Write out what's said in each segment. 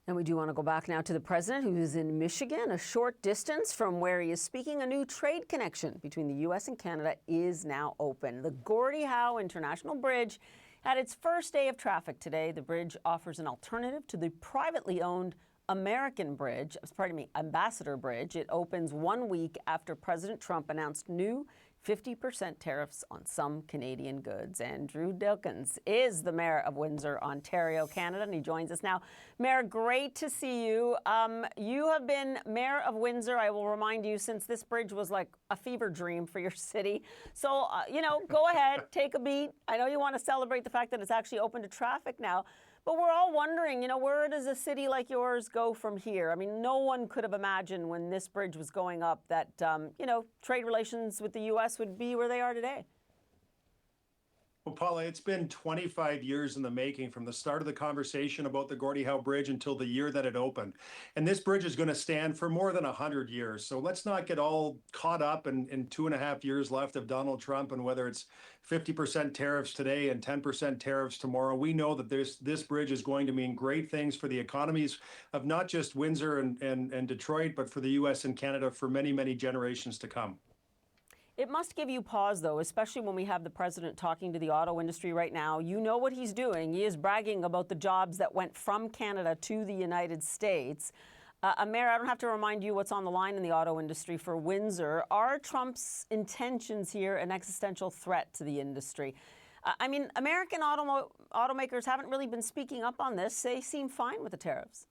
And we do want to go back now to the president, who is in Michigan, a short distance from where he is speaking. A new trade connection between the U.S. and Canada is now open. The Gordie Howe International Bridge had its first day of traffic today. The bridge offers an alternative to the privately owned Ambassador Bridge. It opens 1 week after President Trump announced new 50% tariffs on some Canadian goods. And Drew Dilkins is the mayor of Windsor, Ontario, Canada, and he joins us now. Mayor, great to see you. You have been mayor of Windsor, I will remind you, since this bridge was like a fever dream for your city. So, go ahead, take a beat. I know you want to celebrate the fact that it's actually open to traffic now. But we're all wondering, where does a city like yours go from here? I mean, no one could have imagined when this bridge was going up that, trade relations with the U.S. would be where they are today. Well, Paula, it's been 25 years in the making from the start of the conversation about the Gordie Howe Bridge until the year that it opened. And this bridge is going to stand for more than 100 years. So let's not get all caught up in 2.5 years left of Donald Trump and whether it's 50% tariffs today and 10% tariffs tomorrow. We know that this bridge is going to mean great things for the economies of not just Windsor and Detroit, but for the U.S. and Canada for many, many generations to come. It must give you pause, though, especially when we have the president talking to the auto industry right now. You know what he's doing. He is bragging about the jobs that went from Canada to the United States. Mayor, I don't have to remind you what's on the line in the auto industry for Windsor. Are Trump's intentions here an existential threat to the industry? American automakers haven't really been speaking up on this. They seem fine with the tariffs.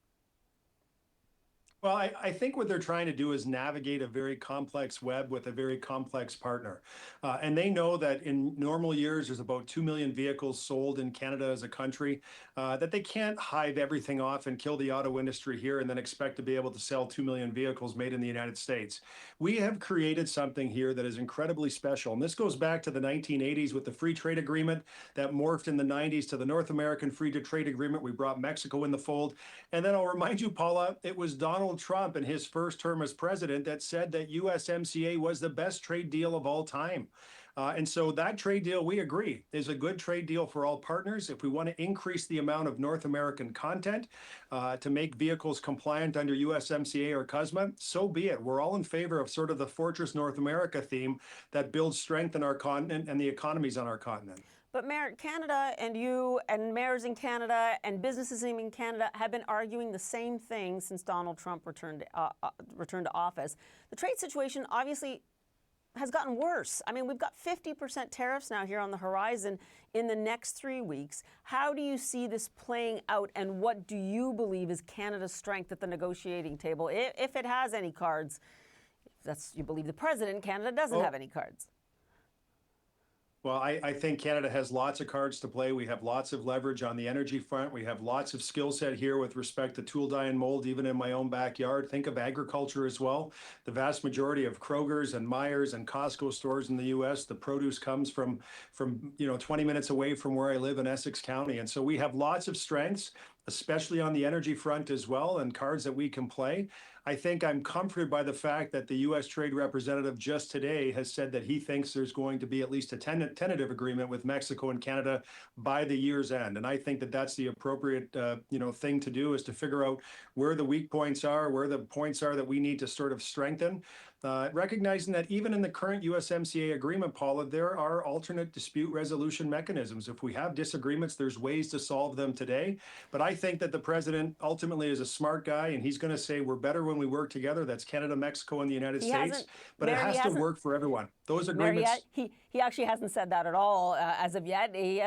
Well, I think what they're trying to do is navigate a very complex web with a very complex partner. And they know that in normal years, there's about 2 million vehicles sold in Canada as a country, that they can't hive everything off and kill the auto industry here and then expect to be able to sell 2 million vehicles made in the United States. We have created something here that is incredibly special. And this goes back to the 1980s with the free trade agreement that morphed in the 90s to the North American Free Trade Agreement. We brought Mexico in the fold. And then I'll remind you, Paula, it was Donald Trump in his first term as president that said that USMCA was the best trade deal of all time. And so that trade deal, we agree, is a good trade deal for all partners. If we want to increase the amount of North American content to make vehicles compliant under USMCA or CUSMA, so be it. We're all in favor of sort of the Fortress North America theme that builds strength in our continent and the economies on our continent. But Mayor, Canada and you and mayors in Canada and businesses in Canada have been arguing the same thing since Donald Trump returned to office. The trade situation obviously has gotten worse. I mean, we've got 50% tariffs now here on the horizon in the next 3 weeks. How do you see this playing out, and what do you believe is Canada's strength at the negotiating table, if it has any cards? If that's you believe the president, Canada doesn't have any cards. Well, I think Canada has lots of cards to play. We have lots of leverage on the energy front. We have lots of skill set here with respect to tool, die, and mold, even in my own backyard. Think of agriculture as well. The vast majority of Kroger's and Meijer's and Costco stores in the U.S., the produce comes from 20 minutes away from where I live in Essex County. And so we have lots of strengths, especially on the energy front as well, and cards that we can play. I think I'm comforted by the fact that the U.S. Trade Representative just today has said that he thinks there's going to be at least a tentative agreement with Mexico and Canada by the year's end. And I think that that's the appropriate thing to do, is to figure out where the weak points are, where the points are that we need to sort of strengthen, recognizing that even in the current USMCA agreement, Paula, there are alternate dispute resolution mechanisms. If we have disagreements, there's ways to solve them today. But I think that the president ultimately is a smart guy, and he's going to say we're better when we work together. That's Canada, Mexico, and the United States. But it has to work for everyone. Those agreements. He actually hasn't said that at all as of yet. He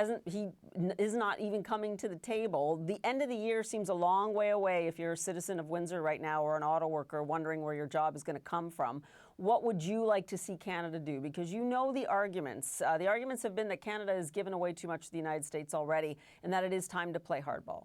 is not even coming to the table. The end of the year seems a long way away if you're a citizen of Windsor right now or an auto worker wondering where your job is going to come from. What would you like to see Canada do? Because you know the arguments. The arguments have been that Canada has given away too much to the United States already, and that it is time to play hardball.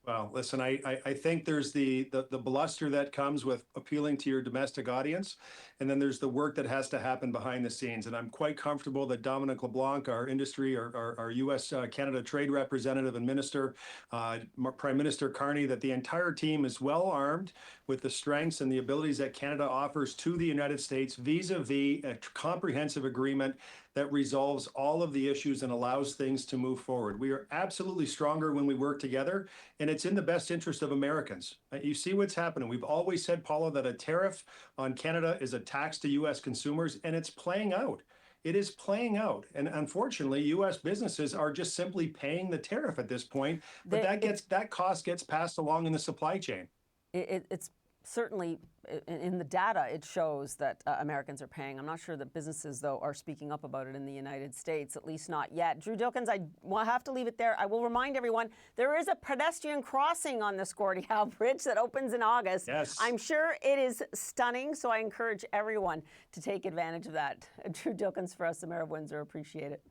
Well, listen, I think there's the bluster that comes with appealing to your domestic audience, and then there's the work that has to happen behind the scenes. And I'm quite comfortable that Dominic LeBlanc, our industry, our U.S. Canada trade representative and minister, Prime Minister Carney, that the entire team is well armed with the strengths and the abilities that Canada offers to the United States vis-a-vis a comprehensive agreement that resolves all of the issues and allows things to move forward. We are absolutely stronger when we work together, and it's in the best interest of Americans. You see what's happening. We've always said, Paula, that a tariff on Canada is a tax to U.S. consumers, and it's playing out. It is playing out. And unfortunately, U.S. businesses are just simply paying the tariff at this point, but that cost gets passed along in the supply chain. It's certainly in the data, it shows that Americans are paying. I'm not sure that businesses, though, are speaking up about it in the United States, at least not yet. Drew Dilkins, I will have to leave it there. I will remind everyone, there is a pedestrian crossing on this Gordie Howe Bridge that opens in August. Yes. I'm sure it is stunning, so I encourage everyone to take advantage of that. Drew Dilkins for us, the Mayor of Windsor. Appreciate it.